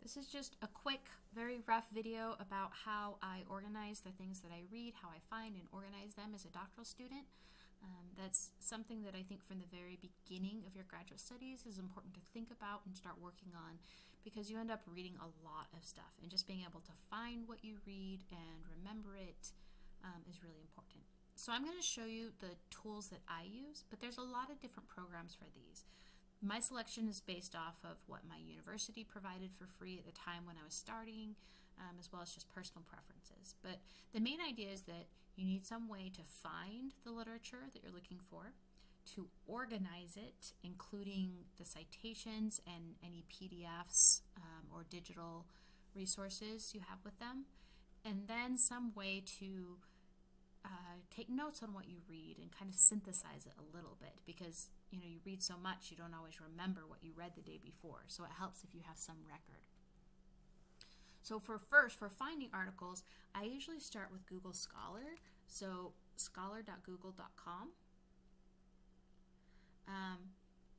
This is just a quick, very rough video about how I organize the things that I read, how I find and organize them as a doctoral student. That's something that I think from the very beginning of your graduate studies is important to think about and start working on, because you end up reading a lot of stuff, and just being able to find what you read and remember it is really important. So I'm going to show you the tools that I use, but there's a lot of different programs for these. My selection is based off of what my university provided for free at the time when I was starting, as well as just personal preferences. But the main idea is that you need some way to find the literature that you're looking for, to organize it, including the citations and any PDFs or digital resources you have with them, and then some way to take notes on what you read and kind of synthesize it a little bit, because you read so much you don't always remember what you read the day before, so it helps if you have some record. So for finding articles, I usually start with Google Scholar, so scholar.google.com,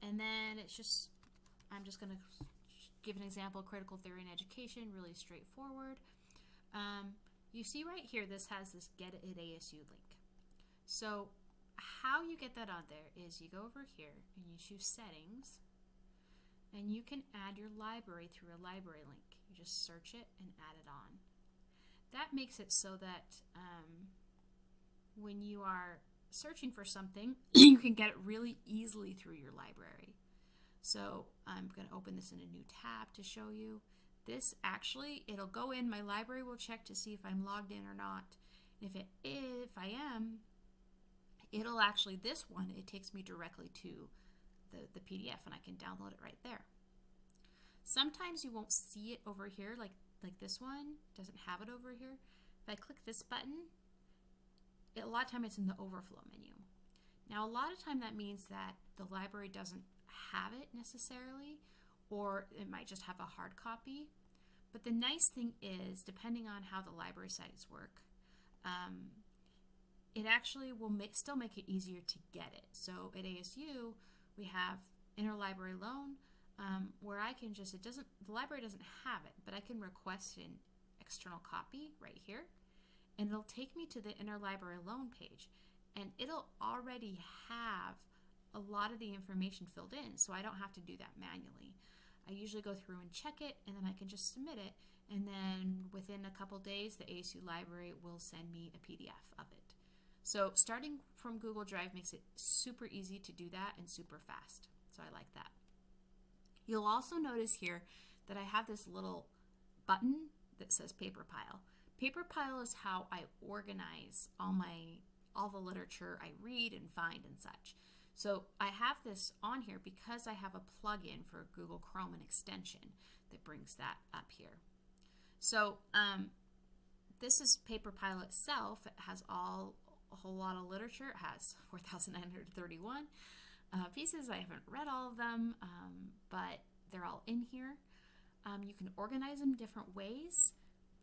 and then I'm just going to give an example: critical theory in education, really straightforward. You see right here, this has this Get It at ASU link. So how you get that on there is you go over here and you choose Settings, and you can add your library through a library link. You just search it and add it on. That makes it so that when you are searching for something, you can get it really easily through your library. So I'm going to open this in a new tab to show you. This actually, it'll go in, my library will check to see if I'm logged in or not. If I am, it'll actually, this one, it takes me directly to the PDF, and I can download it right there. Sometimes you won't see it over here, like this one doesn't have it over here. If I click this button, a lot of time it's in the overflow menu. Now a lot of time that means that the library doesn't have it necessarily, or it might just have a hard copy. But the nice thing is, depending on how the library sites work, it actually will still make it easier to get it. So at ASU, we have interlibrary loan, where I can just, the library doesn't have it, but I can request an external copy right here, and it'll take me to the interlibrary loan page, and it'll already have a lot of the information filled in, so I don't have to do that manually. I usually go through and check it, and then I can just submit it, and then within a couple days the ASU library will send me a PDF of it. So starting from Google Drive makes it super easy to do that and super fast, so I like that. You'll also notice here that I have this little button that says Paper Pile. Paper Pile is how I organize all the literature I read and find and such. So I have this on here because I have a plugin for Google Chrome, an extension that brings that up here. So this is Paper Pile itself. It has a whole lot of literature. It has 4,931 pieces. I haven't read all of them, but they're all in here. You can organize them different ways.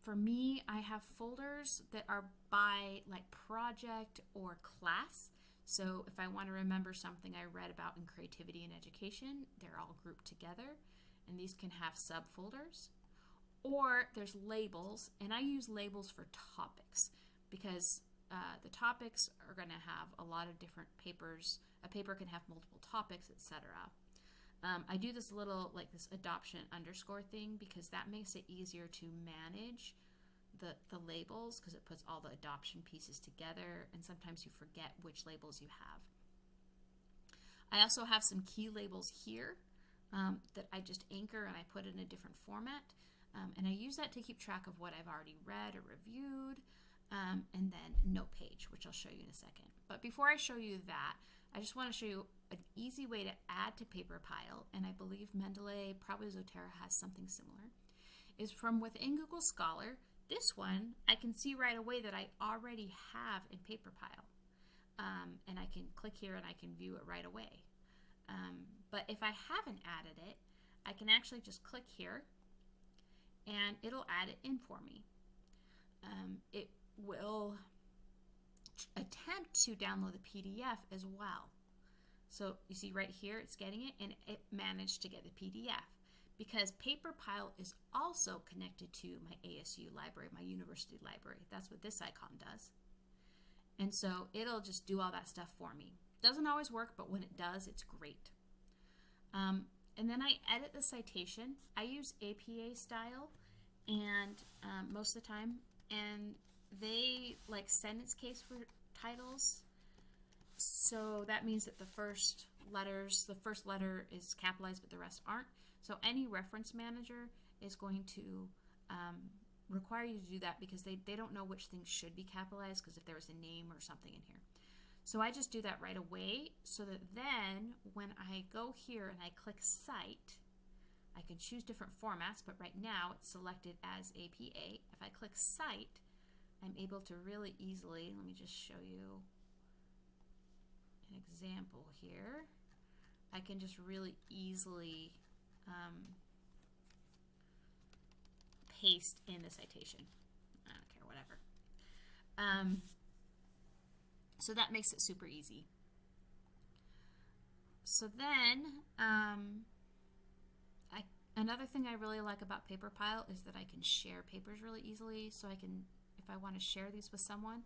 For me, I have folders that are by like project or class. So if I want to remember something I read about in creativity and education, they're all grouped together, and these can have subfolders. Or there's labels, and I use labels for topics because the topics are going to have a lot of different papers. A paper can have multiple topics, etc. I do this little, like this adoption underscore thing, because that makes it easier to manage the labels, because it puts all the adoption pieces together, and sometimes you forget which labels you have. I also have some key labels here that I just anchor and I put in a different format, and I use that to keep track of what I've already read or reviewed, and then note page, which I'll show you in a second. But before I show you that, I just want to show you an easy way to add to Paper Pile, and I believe Mendeley, probably Zotero, has something similar, is from within Google Scholar. This one, I can see right away that I already have in Paper Pile, and I can click here and I can view it right away. But if I haven't added it, I can actually just click here, and it'll add it in for me. It will attempt to download the PDF as well. So you see right here, it's getting it, and it managed to get the PDF. because PaperPile is also connected to my ASU library, my university library. That's what this icon does. And so it'll just do all that stuff for me. Doesn't always work, but when it does, it's great. And then I edit the citation. I use APA style, and most of the time, and they like sentence case for titles. So that means that the first letter is capitalized, but the rest aren't. So any reference manager is going to require you to do that because they don't know which things should be capitalized because if there was a name or something in here. So I just do that right away so that then when I go here and I click Cite, I can choose different formats, but right now it's selected as APA. If I click Cite, I'm able to really easily, let me just show you an example here. I can just really easily paste in the citation. I don't care, whatever. So that makes it super easy. So then, another thing I really like about PaperPile is that I can share papers really easily. So I can, if I want to share these with someone,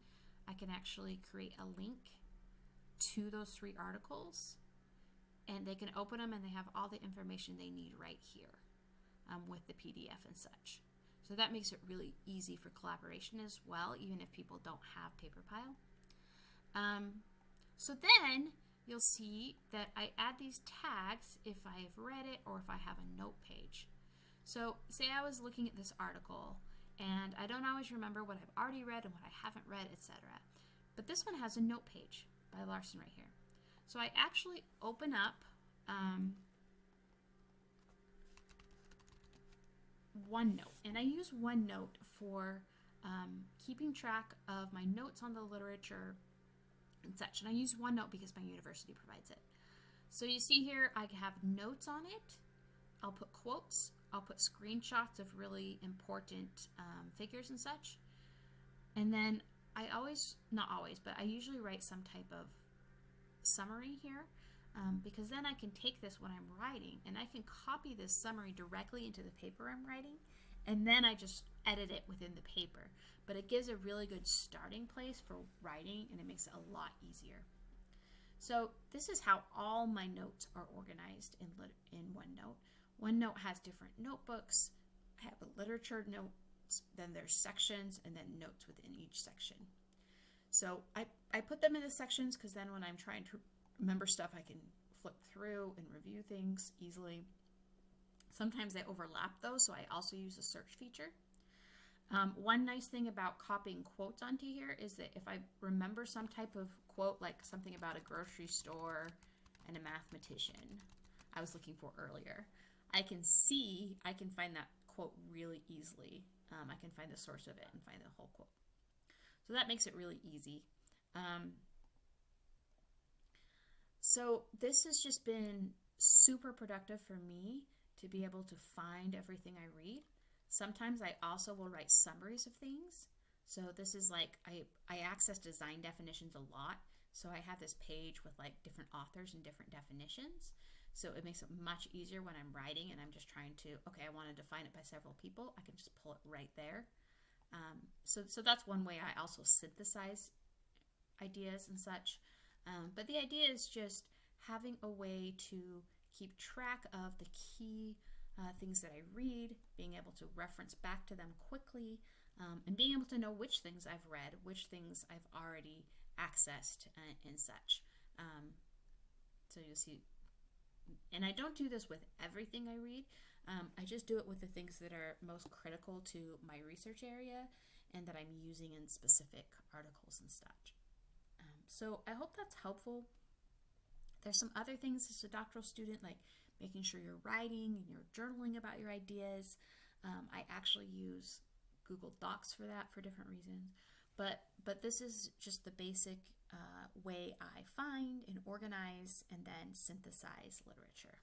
I can actually create a link to those 3 articles, and they can open them and they have all the information they need right here with the PDF and such. So that makes it really easy for collaboration as well, even if people don't have PaperPile. So then you'll see that I add these tags if I've read it or if I have a note page. So say I was looking at this article and I don't always remember what I've already read and what I haven't read, etc. But this one has a note page by Larson right here. So I actually open up OneNote, and I use OneNote for keeping track of my notes on the literature and such. And I use OneNote because my university provides it. So you see here I have notes on it. I'll put quotes. I'll put screenshots of really important figures and such. And then I always, not always, but I usually write some type of summary here because then I can take this when I'm writing and I can copy this summary directly into the paper I'm writing, and then I just edit it within the paper. But it gives a really good starting place for writing, and it makes it a lot easier. So this is how all my notes are organized in OneNote. OneNote has different notebooks. I have a literature notes, then there's sections, and then notes within each section. So I put them in the sections because then when I'm trying to remember stuff, I can flip through and review things easily. Sometimes they overlap though, so I also use the search feature. One nice thing about copying quotes onto here is that if I remember some type of quote, like something about a grocery store and a mathematician I was looking for earlier, I can find that quote really easily. I can find the source of it and find the whole quote. So that makes it really easy. So this has just been super productive for me to be able to find everything I read. Sometimes I also will write summaries of things. So this is like, I access design definitions a lot. So I have this page with like different authors and different definitions. So it makes it much easier when I'm writing and I'm just trying to, okay, I want to define it by several people. I can just pull it right there. So that's one way I also synthesize ideas and such. But the idea is just having a way to keep track of the key things that I read, being able to reference back to them quickly, and being able to know which things I've read, which things I've already accessed and such. So you'll see, and I don't do this with everything I read. I just do it with the things that are most critical to my research area and that I'm using in specific articles and such. So I hope that's helpful. There's some other things as a doctoral student, like making sure you're writing and you're journaling about your ideas. I actually use Google Docs for that for different reasons. But this is just the basic way I find and organize and then synthesize literature.